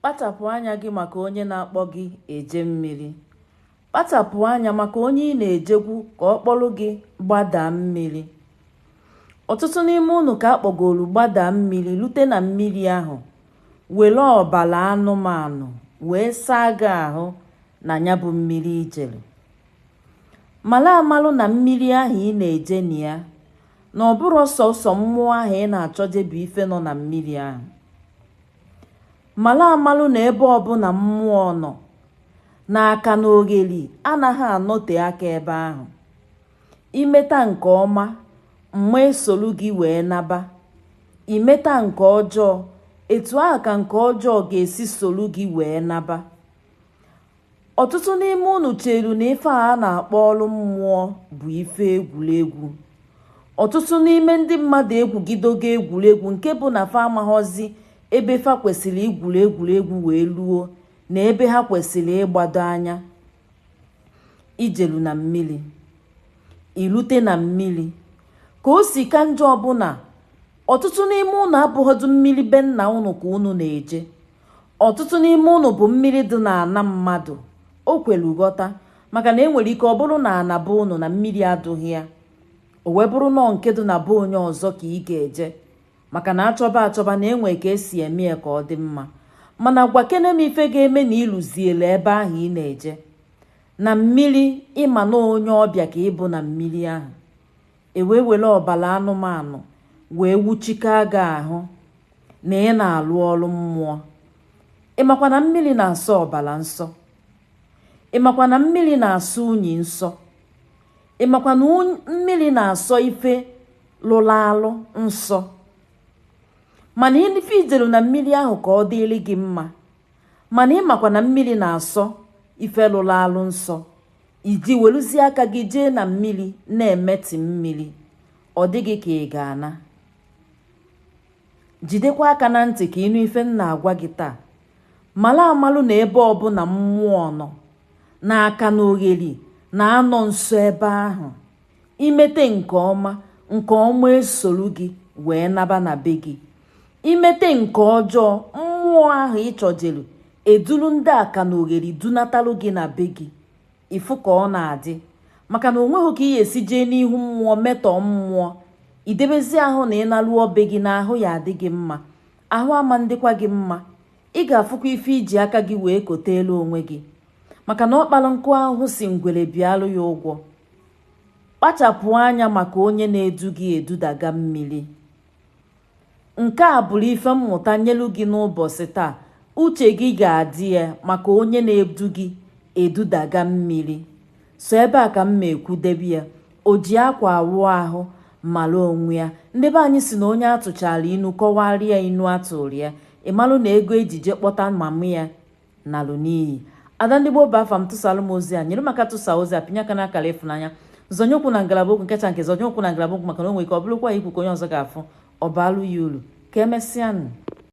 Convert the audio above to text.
Kpachapụ anya gị maka onye na-akpọ gị eje mmiri. Kpachapụ anya maka onye ị na-ejekwu ka ọ kpọrọ gị gbadaa mmiri. Ọtụtụ n'ime unu ka akpọgoro gbadaa mmiri lute na mmiri ahụ were ọbara anụmanụ wee saa gị ahụ na ya bụ mmiri ijere. Mara amalụ na mmiri ahụ ị na-eje na ya na ọ bụrụ sọsọ mmụọ ahụ ị na-achọje bụ ife nọ na mmiri ahụ. Mara amalụ na ebe ọbụla mmụọ nọ n'aka na ogheri anaghị anọte aka ebe ahụ. Imeta nke ọma mma esolu gị wee naba. Imeta nke ọjọọ etu ahụ ka nke ọjọọ ga-esi solu gị wee naba. Ọtụtụ n'ime unu cheru na ife a na-akpọ ọrụ mmụọ bụ ife egwuregwu. Ọtụtụ n'ime ndị mmadụ egwugidogo egwuregwu nke bụ na fa amaghọzi ebe fa kwesịrị egwuregwu wee luo na ebe ha kwesịrị ịgbado anya. Ijelu na mmiri, ilute na mmiri ka o si ka njọ ọbụla. Ọtụtụ n'ime unu abụghọdụ mmiri be nna unu ka unu na-eje. Ọtụtụ n'ime unu bụ mmiri dị na ana mmadụ. O kwelu ghọta maka na enwere ike ọ bụrụ na ana be unu na mmiri adụghị ya, o wee bụrụ nọọ nke dị na be onye ọzọ ka ị ga-eje maka na achọba na enwe ka esi eme ya ka ọ dị mma. Mana gwa kene m ife ga-eme na ịlụziele ebe ahụ ị na-eje na mmiri. Ịma na onye ọbịa ka ịbụ na mmiri ahụ, ewee were ọbara anụmanụ wee wuchika gị ahụ na ị na-alụ ọrụ mmụọ. Ịmakwa na mmiri na-asọ ọbara nsọ. Ịmakwa na mmiri na-asọ unyi nsọ. Ịmakwa na mmiri na-asọ ife lụrụ alụ nsọ. Mana ife ijelu na mmiri ahụ ka ọ dịrị gị mma. Mana ịmakwa na mmiri na-asọ ife lụrụ alụ nsọ. Iji weluzie aka gị jee na mmiri na-emeti mmiri, ọ dịghị ka ị ga-ana. Jidekwa aka na ntị ka ịnụ ife m na-agwa gị taa. Mara amalụ na ebe ọbụla mmụọ nọ n'aka na ogheri na-anọ nso ebe ahụ. Imete nke ọma esolu gị wee naba na be gị. Imete nke ọjọọ mmụọ ahụ ịchọjelu edulu ndị aka na ogheri dunatalụ gị na be gị. Ifu ka ọ na-adị maka na onweghị ka ị esi jee n'ihu mmụọ metọọ mmụọ idebezi ahụ na ị naluo be gị na ahụ ya adị gị mma, ahụ ama ndịkwa gị mma. Ị ga-afụkwa ife iji aka gị wee kotelu onwe gị maka na ọkpara nkụ ahụ si ngwere bịalụ ya ụgwọ. Kpachapụ anya maka onye na-edu gị edudaga mmiri. Nke a bụrụ ife mmụta nyelu gị n'ụbọchị taa. Uche gị ga-adị ya maka onye na-edu gị edudaga mmiri. So ebe a ka m ma ekwudebe ya. O ji akwa awụ ahụ mara onwe ya. Ndị be anyị si na onye atụchara inu kọwarị ya inu atụrụ ya. Ịmalụ na ego ejije kpọta mama ya nalụ n'iyi. Ada ndị Igbo bụ afa m tụsalụ m ozi a. Nyere maka tụsa ozi a pinye aka n'akara ịfụnanya. Zonye okwu na ngalaba okwu nkecha nke zonye okwu na ngalaba okwu maka na o nwere ike ọ bụrụkwa ikwu ka onye ọzọ ga-afụ ọ baalụ ya uru. Ka emesịanụ.